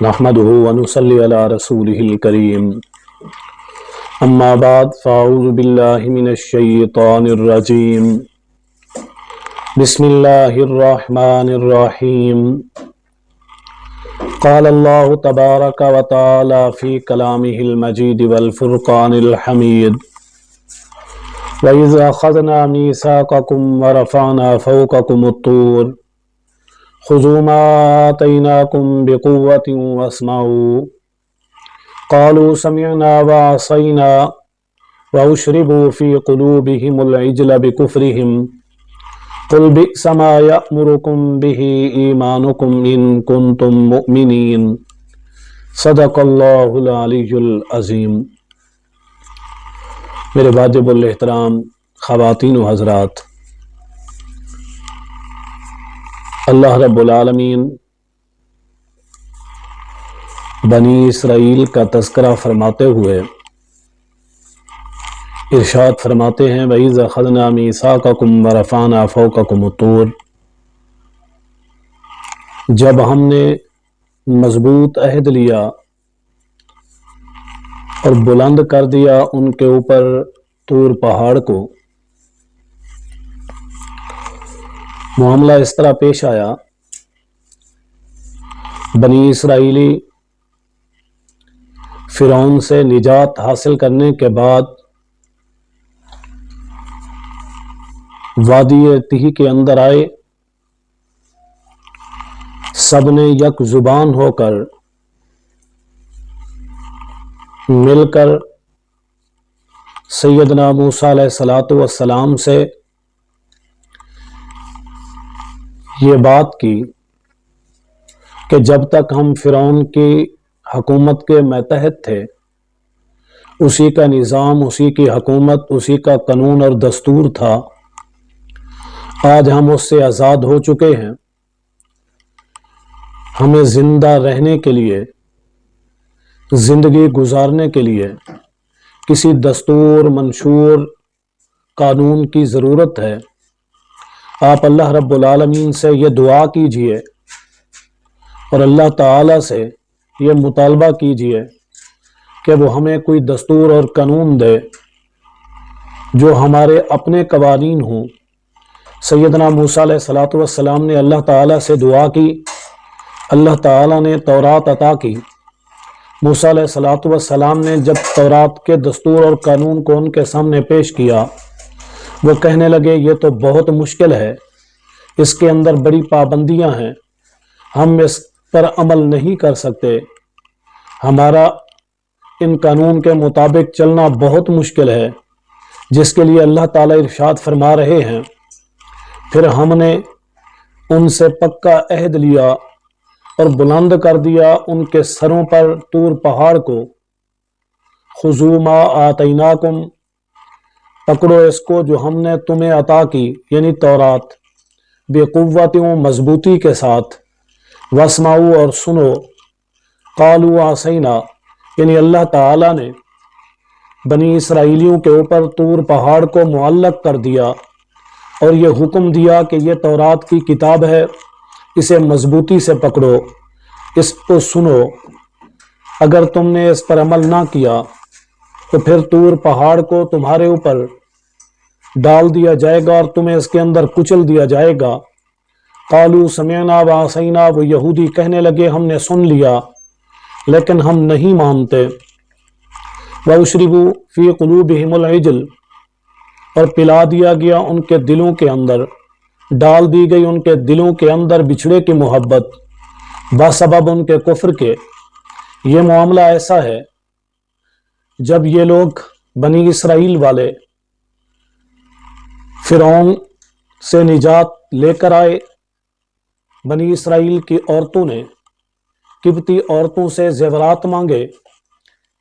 نحمده ونصلي على رسوله الكريم اما بعد فاعوذ بالله من الشيطان الرجيم بسم الله الرحمن الرحيم قال الله تبارك وتعالى في كلامه المجيد والفرقان الحميد وإذ أخذنا ميثاقكم ورفعنا فوقكم الطور خذوا ما آتيناكم بقوة واسمعوا قالوا سمعنا وعصينا وأشربوا في قلوبهم العجل بكفرهم قل بئس ما يأمركم به إيمانكم إن كنتم مؤمنين صدق اللہ العلی العظیم۔ میرے واجب الاحترام خواتین و حضرات، اللہ رب العالمین بنی اسرائیل کا تذکرہ فرماتے ہوئے ارشاد فرماتے ہیں وَإِذْ أَخَذْنَا مِيثَاقَكُمْ وَرَفَعْنَا فَوْقَكُمُ الطُّورَ، جب ہم نے مضبوط عہد لیا اور بلند کر دیا ان کے اوپر طور پہاڑ کو۔ معاملہ اس طرح پیش آیا، بنی اسرائیلی فرعون سے نجات حاصل کرنے کے بعد وادی تیہ کے اندر آئے، سب نے یک زبان ہو کر مل کر سیدنا موسیٰ علیہ السلام سے یہ بات کی کہ جب تک ہم فرعون کی حکومت کے ماتحت تھے، اسی کا نظام، اسی کی حکومت، اسی کا قانون اور دستور تھا، آج ہم اس سے آزاد ہو چکے ہیں۔ ہمیں زندہ رہنے کے لیے، زندگی گزارنے کے لیے کسی دستور، منشور، قانون کی ضرورت ہے۔ آپ اللہ رب العالمین سے یہ دعا کیجئے اور اللہ تعالی سے یہ مطالبہ کیجئے کہ وہ ہمیں کوئی دستور اور قانون دے جو ہمارے اپنے قوانین ہوں۔ سیدنا موسیٰ علیہ السلام نے اللہ تعالی سے دعا کی، اللہ تعالی نے تورات عطا کی۔ موسیٰ علیہ السلام نے جب تورات کے دستور اور قانون کو ان کے سامنے پیش کیا، وہ کہنے لگے یہ تو بہت مشکل ہے، اس کے اندر بڑی پابندیاں ہیں، ہم اس پر عمل نہیں کر سکتے، ہمارا ان قانون کے مطابق چلنا بہت مشکل ہے، جس کے لیے اللہ تعالیٰ ارشاد فرما رہے ہیں۔ پھر ہم نے ان سے پکا عہد لیا اور بلند کر دیا ان کے سروں پر طور پہاڑ کو۔ خذوا ما آتیناکم، پکڑو اس کو جو ہم نے تمہیں عطا کی، یعنی تورات، بقوتوں، مضبوطی کے ساتھ، واسمعوا، اور سنو، قالوا عصینا، یعنی اللہ تعالی نے بنی اسرائیلیوں کے اوپر طور پہاڑ کو معلق کر دیا اور یہ حکم دیا کہ یہ تورات کی کتاب ہے، اسے مضبوطی سے پکڑو، اس کو سنو، اگر تم نے اس پر عمل نہ کیا تو پھر طور پہاڑ کو تمہارے اوپر ڈال دیا جائے گا اور تمہیں اس کے اندر کچل دیا جائے گا۔ قالوا سمعنا وعصینا، وہ یہودی کہنے لگے ہم نے سن لیا لیکن ہم نہیں مانتے۔ وَأُشْرِبُوا فِي قُلُوبِهِمُ الْعِجْلَ، اور پلا دیا گیا ان کے دلوں کے اندر، ڈال دی گئی ان کے دلوں کے اندر بچھڑے کی محبت، بسبب ان کے کفر کے۔ یہ معاملہ ایسا ہے، جب یہ لوگ بنی اسرائیل والے فرعون سے نجات لے کر آئے، بنی اسرائیل کی عورتوں نے قبطی عورتوں سے زیورات مانگے۔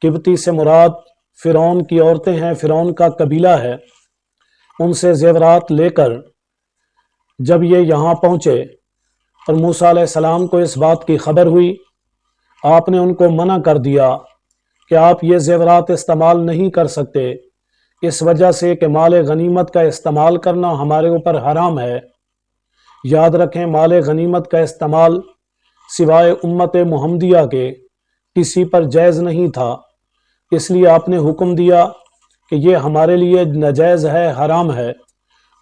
قبطی سے مراد فرعون کی عورتیں ہیں، فرعون کا قبیلہ ہے۔ ان سے زیورات لے کر جب یہ یہاں پہنچے اور موسیٰ علیہ السلام کو اس بات کی خبر ہوئی، آپ نے ان کو منع کر دیا کہ آپ یہ زیورات استعمال نہیں کر سکتے، اس وجہ سے کہ مال غنیمت کا استعمال کرنا ہمارے اوپر حرام ہے۔ یاد رکھیں، مال غنیمت کا استعمال سوائے امت محمدیہ کے کسی پر جائز نہیں تھا، اس لیے آپ نے حکم دیا کہ یہ ہمارے لیے ناجائز ہے، حرام ہے۔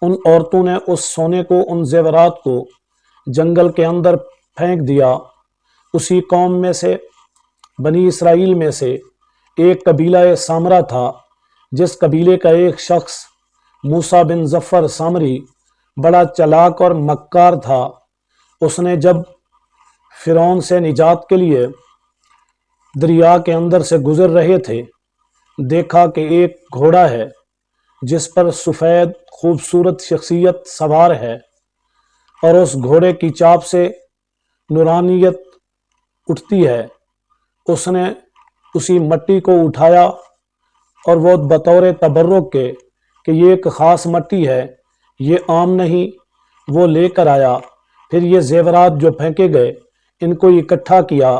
ان عورتوں نے اس سونے کو، ان زیورات کو جنگل کے اندر پھینک دیا۔ اسی قوم میں سے، بنی اسرائیل میں سے ایک قبیلہ سامرا تھا، جس قبیلے کا ایک شخص موسیٰ بن ظفر سامری بڑا چلاک اور مکار تھا۔ اس نے جب فرعون سے نجات کے لیے دریا کے اندر سے گزر رہے تھے، دیکھا کہ ایک گھوڑا ہے جس پر سفید خوبصورت شخصیت سوار ہے، اور اس گھوڑے کی چاپ سے نورانیت اٹھتی ہے۔ اس نے اسی مٹی کو اٹھایا اور وہ بطور تبرک کے کہ یہ ایک خاص مٹی ہے، یہ عام نہیں، وہ لے کر آیا۔ پھر یہ زیورات جو پھینکے گئے ان کو اکٹھا کیا۔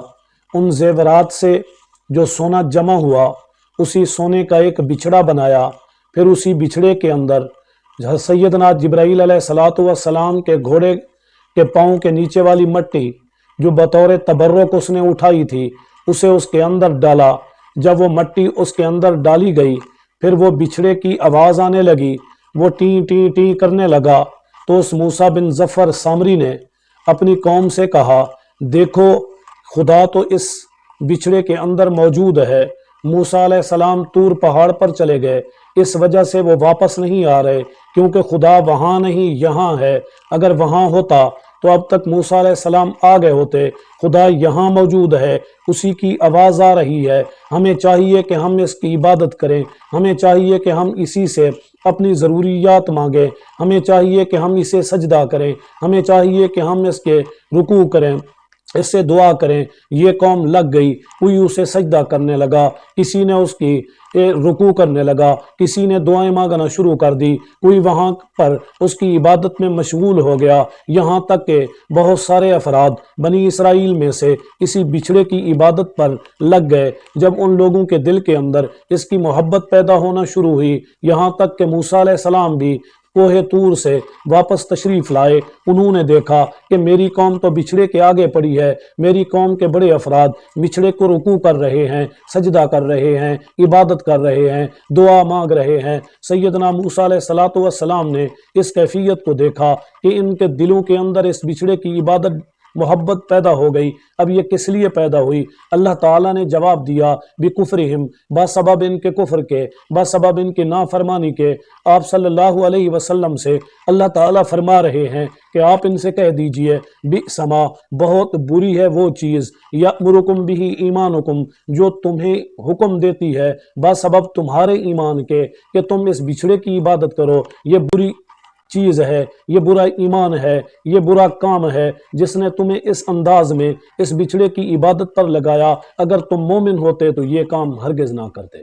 ان زیورات سے جو سونا جمع ہوا، اسی سونے کا ایک بچھڑا بنایا۔ پھر اسی بچھڑے کے اندر سیدنا جبرائیل علیہ الصلوۃ والسلام کے گھوڑے کے پاؤں کے نیچے والی مٹی جو بطور تبرک اس نے اٹھائی تھی، اسے اس کے اندر ڈالا۔ جب وہ مٹی اس کے اندر ڈالی گئی، پھر وہ بچھڑے کی آواز آنے لگی، وہ ٹی ٹی ٹی کرنے لگا۔ تو اس موسیٰ بن ظفر سامری نے اپنی قوم سے کہا، دیکھو خدا تو اس بچھڑے کے اندر موجود ہے۔ موسیٰ علیہ السلام طور پہاڑ پر چلے گئے، اس وجہ سے وہ واپس نہیں آ رہے، کیونکہ خدا وہاں نہیں یہاں ہے۔ اگر وہاں ہوتا تو اب تک موسیٰ علیہ السلام آ گئے ہوتے۔ خدا یہاں موجود ہے، اسی کی آواز آ رہی ہے۔ ہمیں چاہیے کہ ہم اس کی عبادت کریں، ہمیں چاہیے کہ ہم اسی سے اپنی ضروریات مانگیں، ہمیں چاہیے کہ ہم اسے سجدہ کریں، ہمیں چاہیے کہ ہم اس کے رکوع کریں، اس سے دعا کریں۔ یہ قوم لگ گئی، کوئی اسے سجدہ کرنے لگا، کسی نے اس کی رکوع کرنے لگا، کسی نے دعائیں مانگنا شروع کر دی، کوئی وہاں پر اس کی عبادت میں مشغول ہو گیا، یہاں تک کہ بہت سارے افراد بنی اسرائیل میں سے اسی بچھڑے کی عبادت پر لگ گئے۔ جب ان لوگوں کے دل کے اندر اس کی محبت پیدا ہونا شروع ہوئی، یہاں تک کہ موسیٰ علیہ السلام بھی کوہ طور سے واپس تشریف لائے، انہوں نے دیکھا کہ میری قوم تو بچھڑے کے آگے پڑی ہے، میری قوم کے بڑے افراد بچھڑے کو رکوع کر رہے ہیں، سجدہ کر رہے ہیں، عبادت کر رہے ہیں، دعا مانگ رہے ہیں۔ سیدنا موسیٰ علیہ الصلوۃ والسلام نے اس کیفیت کو دیکھا کہ ان کے دلوں کے اندر اس بچھڑے کی عبادت محبت پیدا ہو گئی۔ اب یہ کس لیے پیدا ہوئی؟ اللہ تعالیٰ نے جواب دیا، بکفرہم، بسبب ان کے کفر کے، بسبب ان کی نافرمانی کے۔ آپ صلی اللہ علیہ وسلم سے اللہ تعالیٰ فرما رہے ہیں کہ آپ ان سے کہہ دیجئے، بئس ما، بہت بری ہے وہ چیز، یأمرکم بہ ایمانکم، جو تمہیں حکم دیتی ہے بسبب تمہارے ایمان کے کہ تم اس بچھڑے کی عبادت کرو۔ یہ بری چیز ہے، یہ برا ایمان ہے، یہ برا کام ہے جس نے تمہیں اس انداز میں اس بچھڑے کی عبادت پر لگایا۔ اگر تم مومن ہوتے تو یہ کام ہرگز نہ کرتے۔